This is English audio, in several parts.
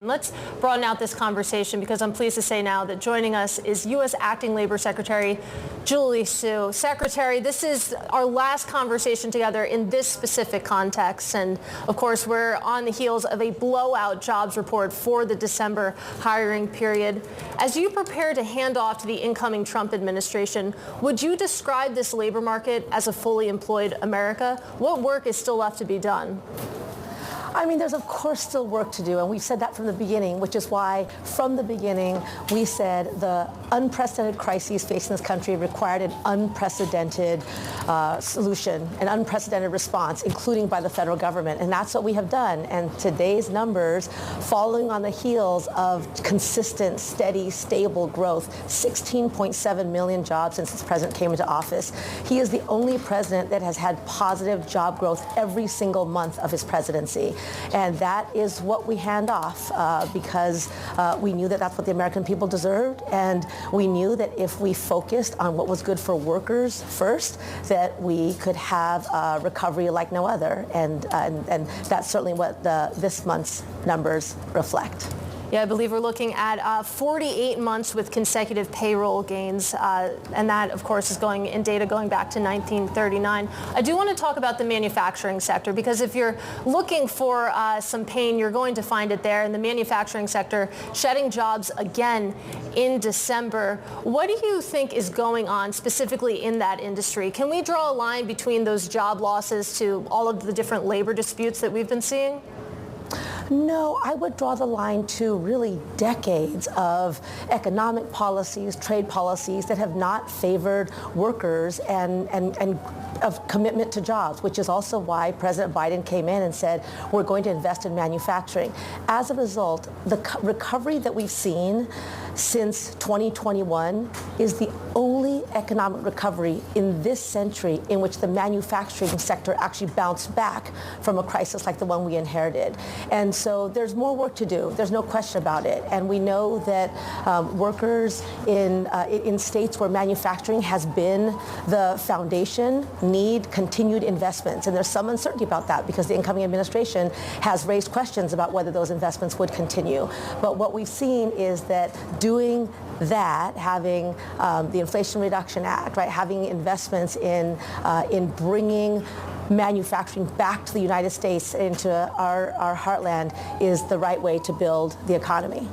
Let's broaden out this conversation because I'm pleased to say now that joining us is U.S. Acting Labor Secretary Julie Su. Secretary, this is our last conversation together in this specific context. And of course, we're on the heels of a blowout jobs report for the December hiring period. As you prepare to hand off to the incoming Trump administration, would you describe this labor market as a fully employed America? What work is still left to be done? I mean, there's, of course, still work to do, and we've said that from the beginning, which is why, from the beginning, we said the unprecedented crises facing this country required an unprecedented solution, an unprecedented response, including by the federal government, and that's what we have done. And today's numbers, following on the heels of consistent, steady, stable growth, 16.7 million jobs since this president came into office. He is the only president that has had positive job growth every single month of his presidency. And that is what we hand off because we knew that that's what the American people deserved. And we knew that if we focused on what was good for workers first, that we could have a recovery like no other. And that's certainly what this month's numbers reflect. Yeah, I believe we're looking at 48 months with consecutive payroll gains, and that, of course, is going in data going back to 1939. I do want to talk about the manufacturing sector, because if you're looking for some pain, you're going to find it there. In the manufacturing sector, shedding jobs again in December. What do you think is going on specifically in that industry? Can we draw a line between those job losses to all of the different labor disputes that we've been seeing? No, I would draw the line to really decades of economic policies, trade policies that have not favored workers and of commitment to jobs, which is also why President Biden came in and said, we're going to invest in manufacturing. As a result, the recovery that we've seen since 2021 is the only economic recovery in this century in which the manufacturing sector actually bounced back from a crisis like the one we inherited. And so there's more work to do. There's no question about it. And we know that workers in states where manufacturing has been the foundation need continued investments. And there's some uncertainty about that because the incoming administration has raised questions about whether those investments would continue. But what we've seen is that doing that, having the Inflation Reduction Act, right, having investments in bringing manufacturing back to the United States, into our heartland, is the right way to build the economy.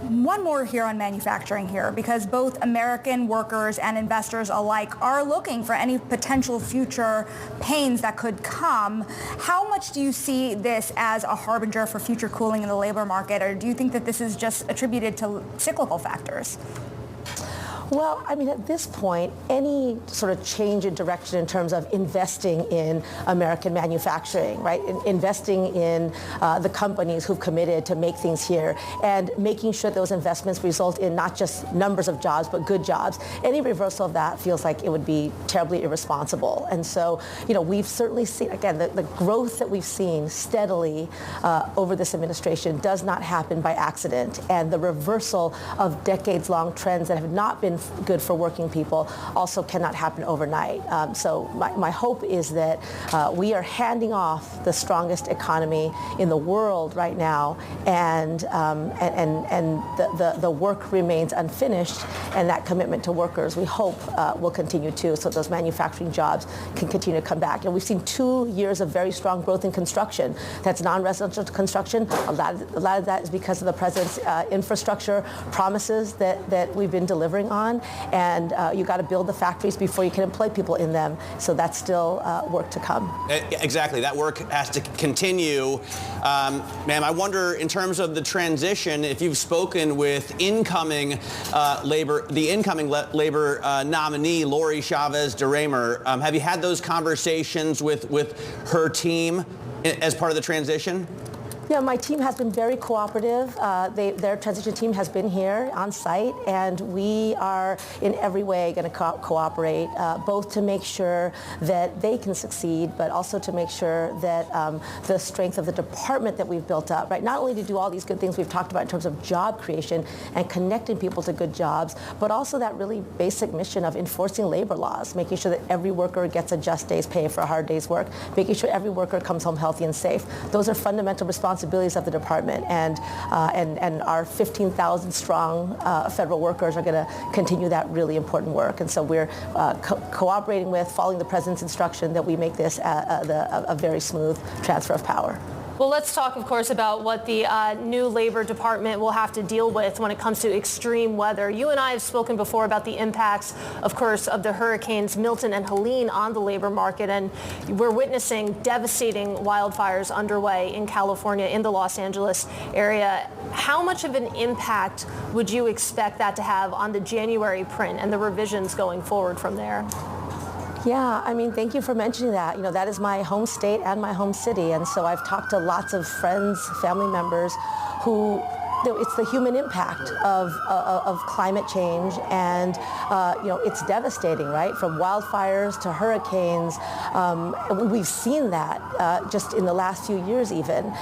One more here on manufacturing here, because both American workers and investors alike are looking for any potential future pains that could come. How much do you see this as a harbinger for future cooling in the labor market, or do you think that this is just attributed to cyclical factors? Well, I mean, at this point, any sort of change in direction in terms of investing in American manufacturing, right, investing in the companies who've committed to make things here and making sure those investments result in not just numbers of jobs, but good jobs, any reversal of that feels like it would be terribly irresponsible. And so, you know, we've certainly seen, again, the growth that we've seen steadily over this administration does not happen by accident. And the reversal of decades-long trends that have not been good for working people also cannot happen overnight. So my hope is that we are handing off the strongest economy in the world right now, and the work remains unfinished, and that commitment to workers, we hope, will continue too, so those manufacturing jobs can continue to come back. And we've seen 2 years of very strong growth in construction. That's non-residential construction. A lot of that is because of the president's infrastructure promises that we've been delivering on. And you got to build the factories before you can employ people in them. So that's still work to come. Exactly. That work has to continue. Ma'am, I wonder, in terms of the transition, if you've spoken with the incoming labor nominee, Lori Chavez DeRaymer, have you had those conversations with her team as part of the transition? Yeah, my team has been very cooperative. Their transition team has been here on site, and we are in every way going to cooperate, both to make sure that they can succeed, but also to make sure that the strength of the department that we've built up, right, not only to do all these good things we've talked about in terms of job creation and connecting people to good jobs, but also that really basic mission of enforcing labor laws, making sure that every worker gets a just day's pay for a hard day's work, making sure every worker comes home healthy and safe. Those are fundamental responsibilities responsibilities of the department, and our 15,000 strong federal workers are going to continue that really important work. And so we're cooperating with, following the president's instruction that we make this a very smooth transfer of power. Well, let's talk, of course, about what the new Labor Department will have to deal with when it comes to extreme weather. You and I have spoken before about the impacts, of course, of the hurricanes Milton and Helene on the labor market, and we're witnessing devastating wildfires underway in California, in the Los Angeles area. How much of an impact would you expect that to have on the January print and the revisions going forward from there? Yeah, I mean, thank you for mentioning that. You know, that is my home state and my home city. And so I've talked to lots of friends, family members who, it's the human impact of climate change, and it's devastating, right? From wildfires to hurricanes, we've seen that just in the last few years, even.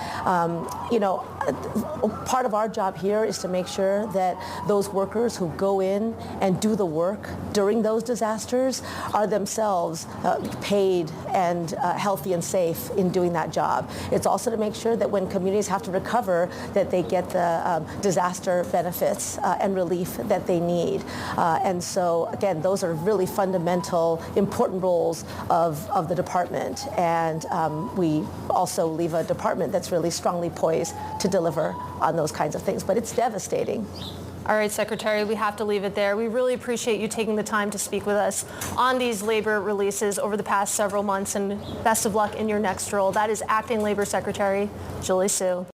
Part of our job here is to make sure that those workers who go in and do the work during those disasters are themselves paid and healthy and safe in doing that job. It's also to make sure that when communities have to recover, that they get the disaster benefits and relief that they need. And so, again, those are really fundamental, important roles of the department. And we also leave a department that's really strongly poised to deliver on those kinds of things. But it's devastating. All right, Secretary, we have to leave it there. We really appreciate you taking the time to speak with us on these labor releases over the past several months, and best of luck in your next role. That is Acting Labor Secretary Julie Su.